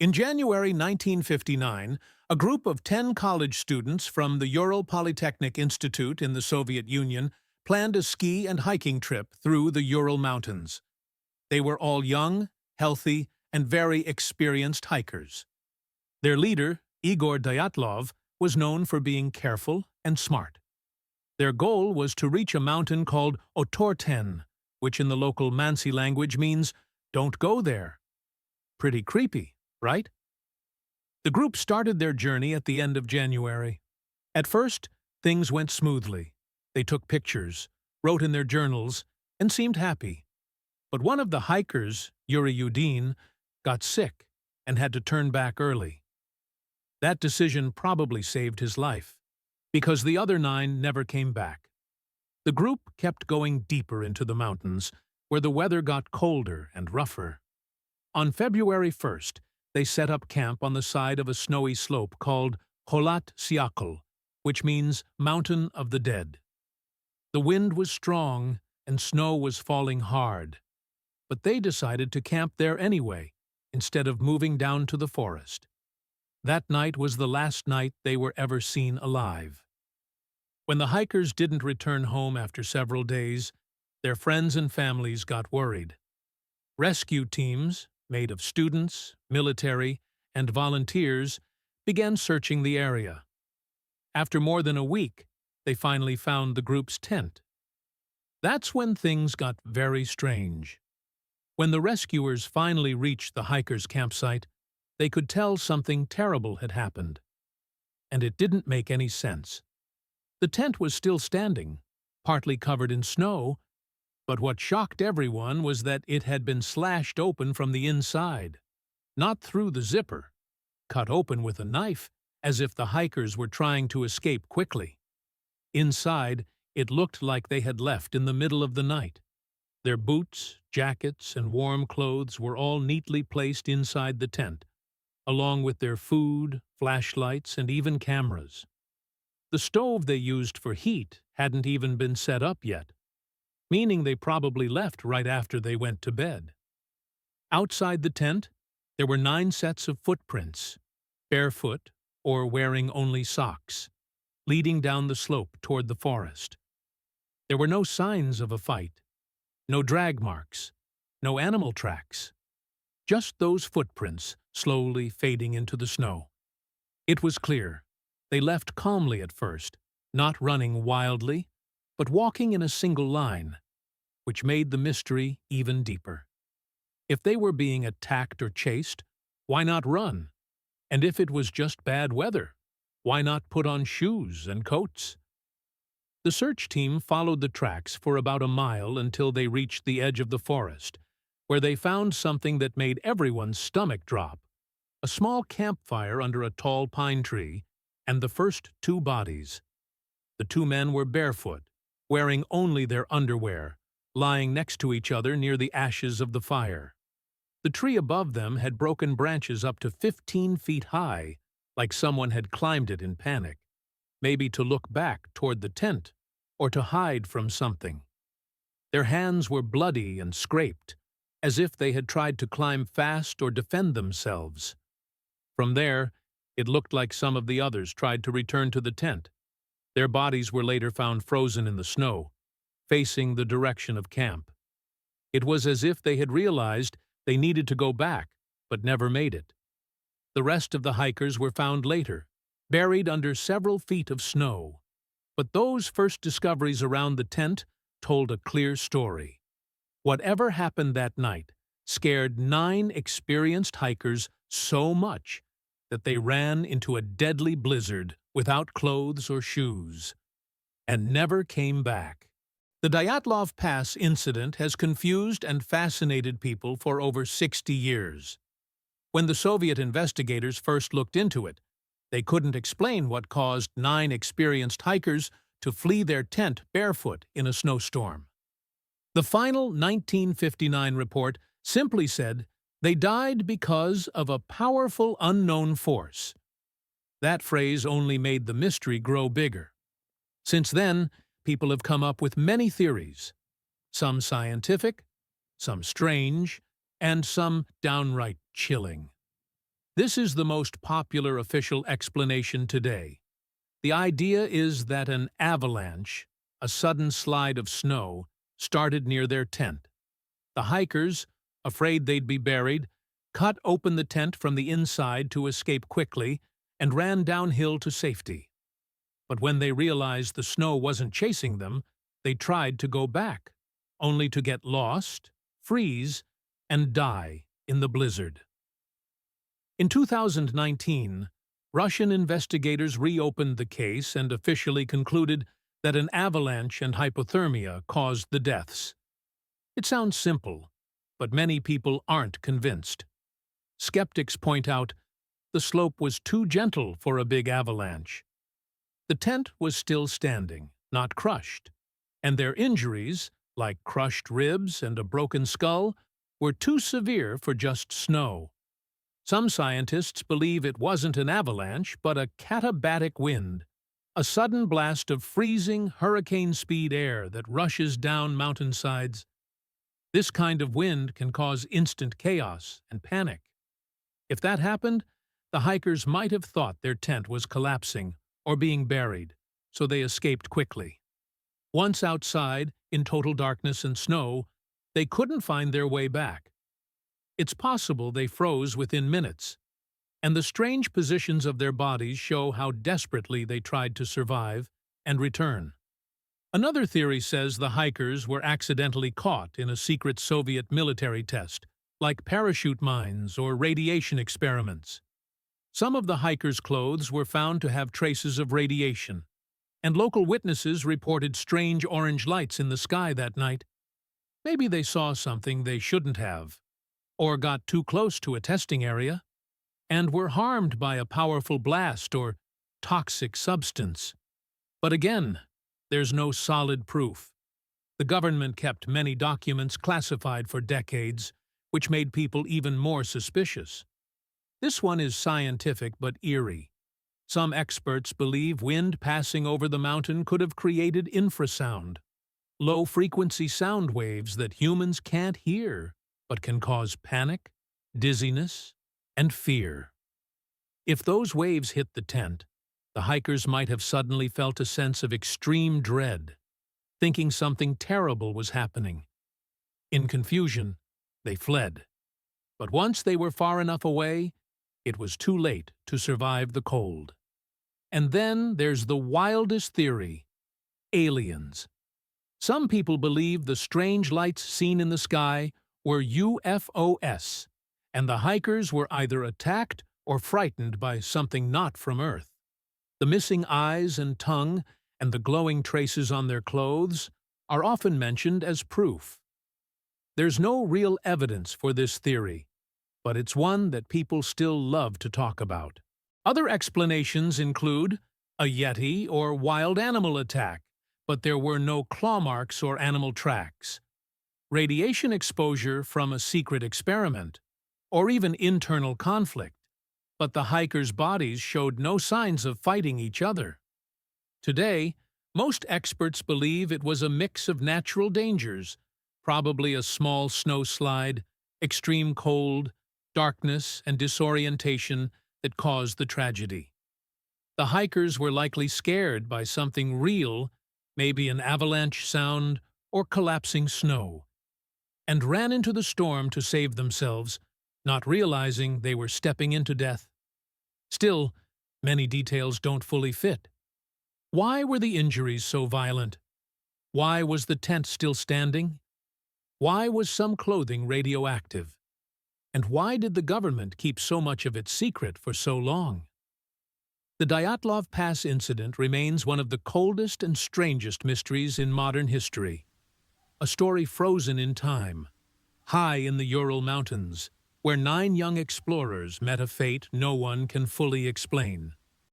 In January 1959, a group of 10 college students from the Ural Polytechnic Institute in the Soviet Union planned a ski and hiking trip through the Ural Mountains. They were all young, healthy, and very experienced hikers. Their leader, Igor Dyatlov, was known for being careful and smart. Their goal was to reach a mountain called Otorten, which in the local Mansi language means, "Don't go there." Pretty creepy, right? The group started their journey at the end of January. At first, things went smoothly. They took pictures, wrote in their journals, and seemed happy. But one of the hikers, Yuri Yudin, got sick and had to turn back early. That decision probably saved his life, because the other 9 never came back. The group kept going deeper into the mountains, where the weather got colder and rougher. On February 1st, they set up camp on the side of a snowy slope called Kholat Syakhl, which means Mountain of the Dead. The wind was strong and snow was falling hard, but they decided to camp there anyway, instead of moving down to the forest. That night was the last night they were ever seen alive. When the hikers didn't return home after several days, their friends and families got worried. Rescue teams, made of students, military, and volunteers, began searching the area. After more than a week, they finally found the group's tent. That's when things got very strange. When the rescuers finally reached the hikers' campsite, they could tell something terrible had happened. And it didn't make any sense. The tent was still standing, partly covered in snow, but what shocked everyone was that it had been slashed open from the inside, not through the zipper, cut open with a knife, as if the hikers were trying to escape quickly. Inside, it looked like they had left in the middle of the night. Their boots, jackets, and warm clothes were all neatly placed inside the tent, along with their food, flashlights, and even cameras. The stove they used for heat hadn't even been set up yet, meaning they probably left right after they went to bed. Outside the tent, there were 9 sets of footprints, barefoot or wearing only socks, leading down the slope toward the forest. There were no signs of a fight, no drag marks, no animal tracks, just those footprints slowly fading into the snow. It was clear. They left calmly at first, not running wildly, but walking in a single line, which made the mystery even deeper. If they were being attacked or chased, why not run? And if it was just bad weather, why not put on shoes and coats? The search team followed the tracks for about a mile until they reached the edge of the forest, where they found something that made everyone's stomach drop: a small campfire under a tall pine tree, and the first 2 bodies. The 2 men were barefoot, wearing only their underwear, lying next to each other near the ashes of the fire. The tree above them had broken branches up to 15 feet high, like someone had climbed it in panic, maybe to look back toward the tent or to hide from something. Their hands were bloody and scraped, as if they had tried to climb fast or defend themselves. From there, it looked like some of the others tried to return to the tent. Their bodies were later found frozen in the snow, facing the direction of camp. It was as if they had realized they needed to go back, but never made it. The rest of the hikers were found later, buried under several feet of snow. But those first discoveries around the tent told a clear story. Whatever happened that night scared 9 experienced hikers so much that they ran into a deadly blizzard without clothes or shoes, and never came back. The Dyatlov Pass incident has confused and fascinated people for over 60 years. When the Soviet investigators first looked into it, they couldn't explain what caused 9 experienced hikers to flee their tent barefoot in a snowstorm. The final 1959 report simply said they died because of a powerful unknown force. That phrase only made the mystery grow bigger. Since then, people have come up with many theories, some scientific, some strange, and some downright chilling. This is the most popular official explanation today. The idea is that an avalanche, a sudden slide of snow, started near their tent. The hikers, afraid they'd be buried, cut open the tent from the inside to escape quickly and ran downhill to safety. But when they realized the snow wasn't chasing them, they tried to go back, only to get lost, freeze, and die in the blizzard. In 2019, Russian investigators reopened the case and officially concluded that an avalanche and hypothermia caused the deaths. It sounds simple, but many people aren't convinced. Skeptics point out the slope was too gentle for a big avalanche. The tent was still standing, not crushed, and their injuries, like crushed ribs and a broken skull, were too severe for just snow. Some scientists believe it wasn't an avalanche, but a katabatic wind, a sudden blast of freezing, hurricane-speed air that rushes down mountainsides. This kind of wind can cause instant chaos and panic. If that happened, the hikers might have thought their tent was collapsing or being buried, so they escaped quickly. Once outside, in total darkness and snow, they couldn't find their way back. It's possible they froze within minutes, and the strange positions of their bodies show how desperately they tried to survive and return. Another theory says the hikers were accidentally caught in a secret Soviet military test, like parachute mines or radiation experiments. Some of the hikers' clothes were found to have traces of radiation, and local witnesses reported strange orange lights in the sky that night. Maybe they saw something they shouldn't have, or got too close to a testing area, and were harmed by a powerful blast or toxic substance. But again, there's no solid proof. The government kept many documents classified for decades, which made people even more suspicious. This one is scientific but eerie. Some experts believe wind passing over the mountain could have created infrasound, low-frequency sound waves that humans can't hear, but can cause panic, dizziness, and fear. If those waves hit the tent, the hikers might have suddenly felt a sense of extreme dread, thinking something terrible was happening. In confusion, they fled. But once they were far enough away, it was too late to survive the cold. And then there's the wildest theory: aliens. Some people believe the strange lights seen in the sky were UFOs, and the hikers were either attacked or frightened by something not from Earth. The missing eyes and tongue and the glowing traces on their clothes are often mentioned as proof. There's no real evidence for this theory, but it's one that people still love to talk about. Other explanations include a yeti or wild animal attack, but there were no claw marks or animal tracks, radiation exposure from a secret experiment, or even internal conflict, but the hikers' bodies showed no signs of fighting each other. Today, most experts believe it was a mix of natural dangers, probably a small snowslide, extreme cold, darkness, and disorientation that caused the tragedy. The hikers were likely scared by something real, maybe an avalanche sound or collapsing snow, and ran into the storm to save themselves, not realizing they were stepping into death. Still, many details don't fully fit. Why were the injuries so violent? Why was the tent still standing? Why was some clothing radioactive? And why did the government keep so much of it secret for so long? The Dyatlov Pass incident remains one of the coldest and strangest mysteries in modern history. A story frozen in time, high in the Ural Mountains, where 9 young explorers met a fate no one can fully explain.